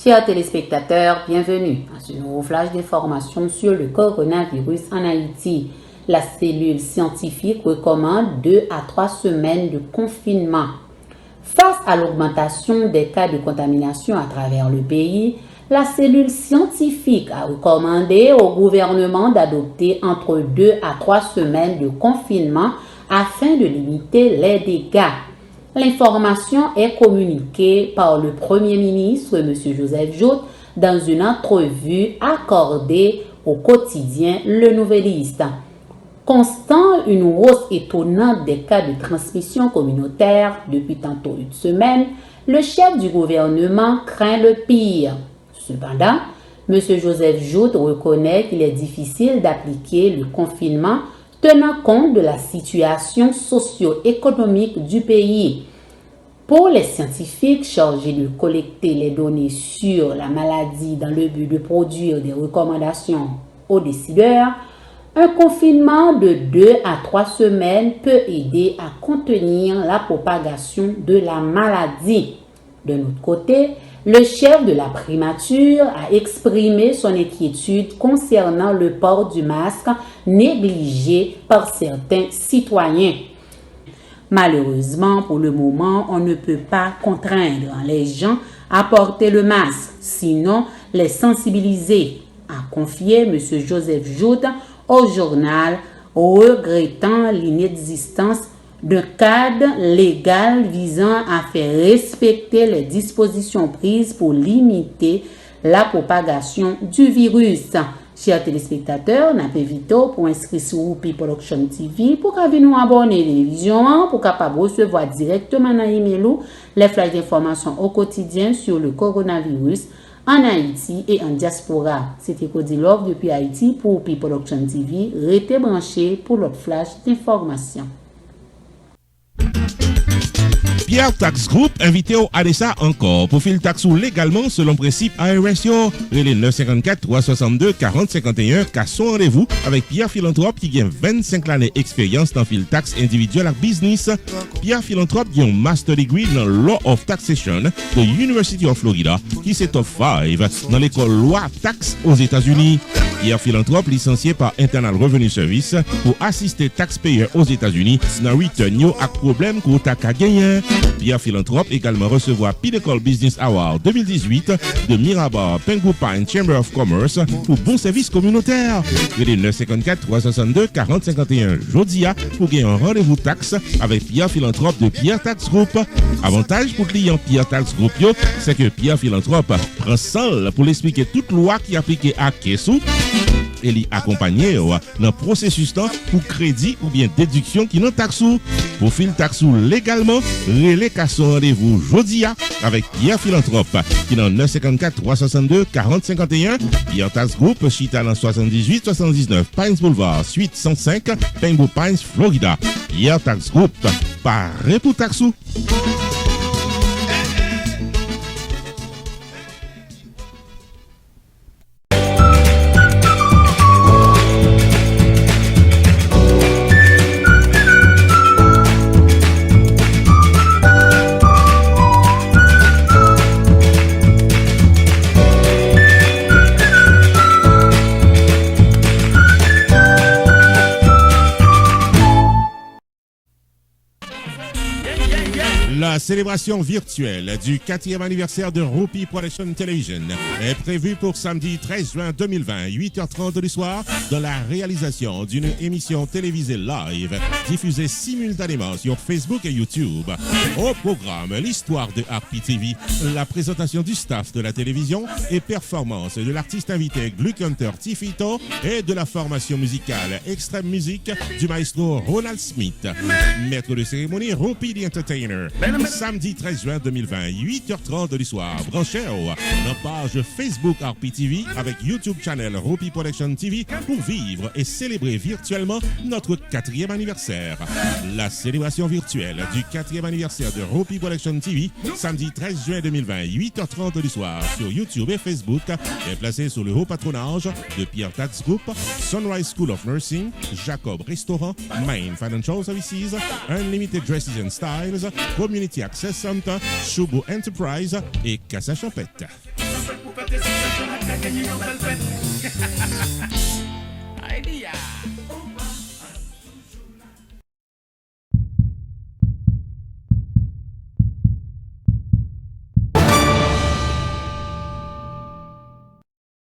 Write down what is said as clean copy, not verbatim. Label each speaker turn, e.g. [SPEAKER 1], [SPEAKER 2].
[SPEAKER 1] Chers téléspectateurs, bienvenue à ce nouveau flash d'information sur le coronavirus en Haïti. La cellule scientifique recommande 2 à 3 semaines de confinement. Face à l'augmentation des cas de contamination à travers le pays, la cellule scientifique a recommandé au gouvernement d'adopter entre 2 à 3 semaines de confinement afin de limiter les dégâts. L'information est communiquée par le Premier ministre, M. Joseph Jout, dans une entrevue accordée au quotidien Le Nouvelliste. Constant une hausse étonnante des cas de transmission communautaire depuis tantôt une semaine, le chef du gouvernement craint le pire. Cependant, M. Joseph Jout reconnaît qu'il est difficile d'appliquer le confinement tenant compte de la situation socio-économique du pays. Pour les scientifiques chargés de collecter les données sur la maladie dans le but de produire des recommandations aux décideurs, un confinement de 2 à 3 semaines peut aider à contenir la propagation de la maladie. De notre côté, le chef de la primature a exprimé son inquiétude concernant le port du masque négligé par certains citoyens. Malheureusement, pour le moment, on ne peut pas contraindre les gens à porter le masque, sinon les sensibiliser, a confié M. Joseph Jout au journal, regrettant l'inexistence d'un cadre légal visant à faire respecter les dispositions prises pour limiter la propagation du virus. Chers téléspectateurs, n'a pas vite pour inscrire sur Roupi Production TV pour qu'à nous abonner à la télévision pour capable recevoir directement dans email les flashs d'informations au quotidien sur le coronavirus en Haïti et en diaspora. C'était Cody Love depuis Haïti pour Roupi Production TV. Restez branchés pour l'autre flash d'informations.
[SPEAKER 2] Pierre Tax Group invité au ADESA encore pour filer taxe légalement selon principe ARSO. Relais 954 362 40 51 car son rendez-vous avec Pierre Philanthrope qui gagne 25 années d'expérience dans fil taxe individuel et business. Pierre Philanthrope a un master degree dans Law of Taxation de University of Florida qui s'est top 5 dans l'école loi taxe aux États-Unis. Pierre Philanthrope licencié par Internal Revenue Service pour assister taxpayers aux États-Unis dans return yo ak problème ko ta ka gagner. Pierre Philanthrope également recevoir Pinnacle Business Award 2018 de Mirabar Pengu Pine Chamber of Commerce pour bon service communautaire. Relais 954 362 40 51 Jodia pour gagner un rendez-vous taxe avec Pierre Philanthrope de Pierre Tax Group. Avantage pour client Pierre Tax Group c'est que Pierre Philanthrope prend seul pour l'expliquer toute loi qui applique à Kessou et l'y accompagner dans le processus pour crédit ou bien déduction qui n'ont taxou. Pour fil taxou légalement, relais qu'à son rendez-vous jodia avec Pierre Philanthrope qui dans 954 362 40 51. Pierre Tax Group, Chita dans 78 79 Pines Boulevard, suite 105, Pengu Pines, Florida. Pierre Tax Group, paré pour taxou. La célébration virtuelle du 4e anniversaire de Roupi Production Television est prévue pour samedi 13 juin 2020, 8h30 du soir, dans la réalisation d'une émission télévisée live diffusée simultanément sur Facebook et YouTube. Au programme, l'histoire de Harpi TV, la présentation du staff de la télévision et performance de l'artiste invité Gluck Hunter Tifito et de la formation musicale Extreme Music du maestro Ronald Smith. Maître de cérémonie Roupi the Entertainer. Samedi 13 juin 2020, 8h30 du soir, branchez dans page Facebook Harpi TV avec YouTube channel Roupi Production TV pour vivre et célébrer virtuellement notre 4e anniversaire. La célébration virtuelle du 4e anniversaire de Roupi Production TV, samedi 13 juin 2020, 8h30 du soir sur YouTube et Facebook, est placée sous le haut patronage de Pierre Tax Group, Sunrise School of Nursing, Jacob Restaurant, Main Financial Services, Unlimited Dresses and Styles, Community Access Center, Shubu Enterprise et Casa Champette.
[SPEAKER 3] pour faire tes sensations, on a gagné une belle fête. Idea.